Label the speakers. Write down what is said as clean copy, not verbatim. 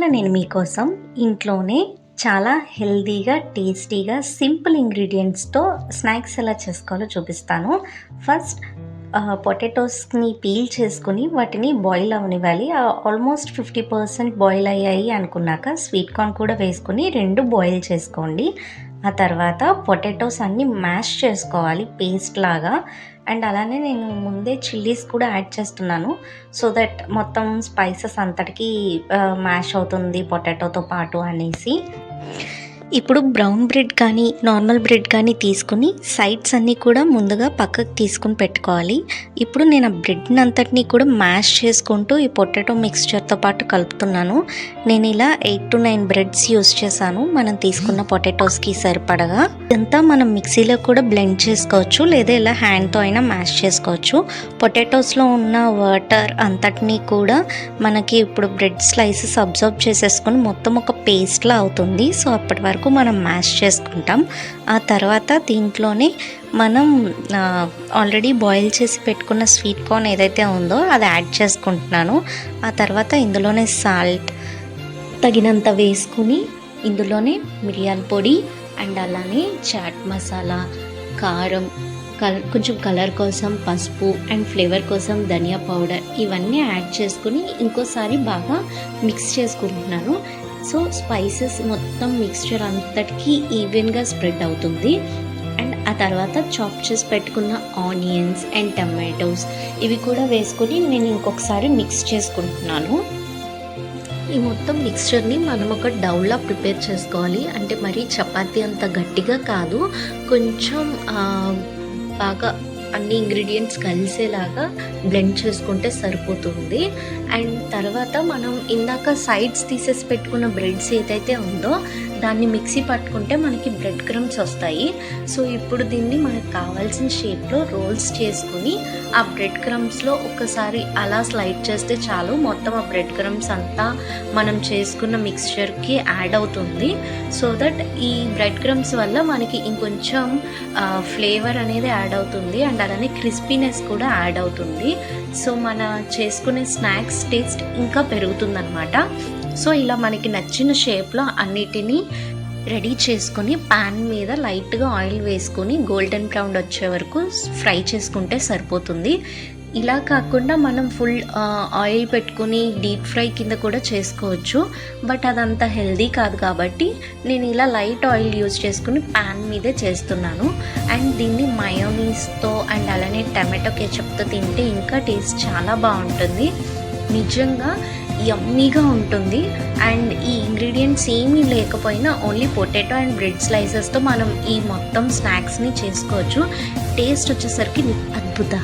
Speaker 1: నేను మీకోసం ఇంట్లోనే చాలా హెల్తీగా, టేస్టీగా, సింపుల్ ఇంగ్రీడియంట్స్‌తో స్నాక్స్ ఎలా చేసుకోవాలో చూపిస్తాను. ఫస్ట్ పొటాటోస్‌ని పీల్ చేసుకొని వాటిని బాయిల్ అవ్వనివ్వాలి. ఆల్మోస్ట్ 50% బాయిల్ అయ్యాయి అనుకున్నాక స్వీట్ కార్న్ కూడా వేసుకొని 2 బాయిల్ చేసుకోండి. ఆ తర్వాత పొటాటోస్ అన్నీ మ్యాష్ చేసుకోవాలి పేస్ట్ లాగా. అండ్ అలానే నేను ముందే చిల్లీస్ కూడా యాడ్ చేస్తున్నాను. సో దట్ మొత్తం స్పైసెస్ అంతటికీ మ్యాష్ అవుతుంది పొటాటోతో పాటు అనేసి. ఇప్పుడు బ్రౌన్ బ్రెడ్ కానీ నార్మల్ బ్రెడ్ కానీ తీసుకుని సైడ్స్ అన్నీ కూడా ముందుగా పక్కకు తీసుకుని పెట్టుకోవాలి. ఇప్పుడు నేను ఆ బ్రెడ్ని అంతటినీ కూడా మ్యాష్ చేసుకుంటూ ఈ పొటాటో మిక్స్చర్తో పాటు కలుపుతున్నాను. నేను ఇలా 8 to 9 బ్రెడ్స్ యూస్ చేశాను మనం తీసుకున్న పొటాటోస్కి సరిపడగా. ఇదంతా మనం మిక్సీలో కూడా బ్లెండ్ చేసుకోవచ్చు, లేదా ఇలా హ్యాండ్తో అయినా మ్యాష్ చేసుకోవచ్చు. పొటాటోస్లో ఉన్న వాటర్ అంతటినీ కూడా మనకి ఇప్పుడు బ్రెడ్ స్లైసెస్ అబ్జర్వ్ చేసేసుకొని మొత్తం ఒక పేస్ట్లా అవుతుంది. సో అప్పటి వరకు మనం మ్యాష్ చేసుకుంటాం. ఆ తర్వాత దీంట్లోనే మనం ఆల్రెడీ బాయిల్ చేసి పెట్టుకున్న స్వీట్ కార్న్ ఏదైతే ఉందో అది యాడ్ చేసుకుంటున్నాను. ఆ తర్వాత ఇందులోనే సాల్ట్ తగినంత వేసుకుని ఇందులోనే మిరియాల పొడి అండ్ అలానే చాట్ మసాలా, కారం, కొంచెం కలర్ కోసం పసుపు అండ్ ఫ్లేవర్ కోసం ధనియా పౌడర్ ఇవన్నీ యాడ్ చేసుకుని ఇంకోసారి బాగా మిక్స్ చేసుకుంటున్నాను. సో స్పైసెస్ మొత్తం మిక్స్చర్ అంతటికీ ఈవెన్గా స్ప్రెడ్ అవుతుంది. అండ్ ఆ తర్వాత చాప్ చేసి పెట్టుకున్న ఆనియన్స్ అండ్ టమాటోస్ ఇవి కూడా వేసుకొని నేను ఇంకొకసారి మిక్స్ చేసుకుంటున్నాను. ఈ మొత్తం మిక్స్చర్ని మనం ఒక డౌలా ప్రిపేర్ చేసుకోవాలి. అంటే మరి చపాతీ అంత గట్టిగా కాదు, కొంచెం బాగా అన్ని ఇంగ్రీడియంట్స్ కలిసేలాగా బ్లెండ్ చేసుకుంటే సరిపోతుంది. అండ్ తర్వాత మనం ఇందాక సైడ్స్ తీసేసి పెట్టుకున్న బ్రెడ్స్ ఏదైతే ఉందో దాన్ని మిక్సీ పట్టుకుంటే మనకి బ్రెడ్ క్రమ్స్ వస్తాయి. సో ఇప్పుడు దీన్ని మనకు కావాల్సిన షేప్లో రోల్స్ చేసుకుని ఆ బ్రెడ్ క్రమ్స్లో ఒకసారి అలా స్లైడ్ చేస్తే చాలు, మొత్తం ఆ బ్రెడ్ క్రమ్స్ అంతా మనం చేసుకున్న మిక్స్చర్కి యాడ్ అవుతుంది. సో దట్ ఈ బ్రెడ్ క్రమ్స్ వల్ల మనకి ఇంకొంచెం ఫ్లేవర్ అనేది యాడ్ అవుతుంది అండ్ అలానే క్రిస్పీనెస్ కూడా యాడ్ అవుతుంది. సో మన చేసుకునే స్నాక్స్ టేస్ట్ ఇంకా పెరుగుతుందన్నమాట. సో ఇలా మనకి నచ్చిన షేప్లో అన్నిటినీ రెడీ చేసుకొని ప్యాన్ మీద లైట్గా ఆయిల్ వేసుకొని గోల్డెన్ బ్రౌన్ వచ్చే వరకు ఫ్రై చేసుకుంటే సరిపోతుంది. ఇలా కాకుండా మనం ఫుల్ ఆయిల్ పెట్టుకుని డీప్ ఫ్రై కింద కూడా చేసుకోవచ్చు, బట్ అదంత హెల్దీ కాదు కాబట్టి నేను ఇలా లైట్ ఆయిల్ యూజ్ చేసుకుని ప్యాన్ మీదే చేస్తున్నాను. అండ్ దీన్ని మయోనీస్తో అండ్ అలానే టమాటో కెచప్తో తింటే ఇంకా టేస్ట్ చాలా బాగుంటుంది, నిజంగా యమ్మీగా ఉంటుంది. అండ్ ఈ ఇంగ్రీడియంట్స్ ఏమీ లేకపోయినా ఓన్లీ పొటాటో అండ్ బ్రెడ్ స్లైసెస్తో మనం ఈ మొత్తం స్నాక్స్ని చేసుకోవచ్చు. టేస్ట్ వచ్చేసరికి అద్భుత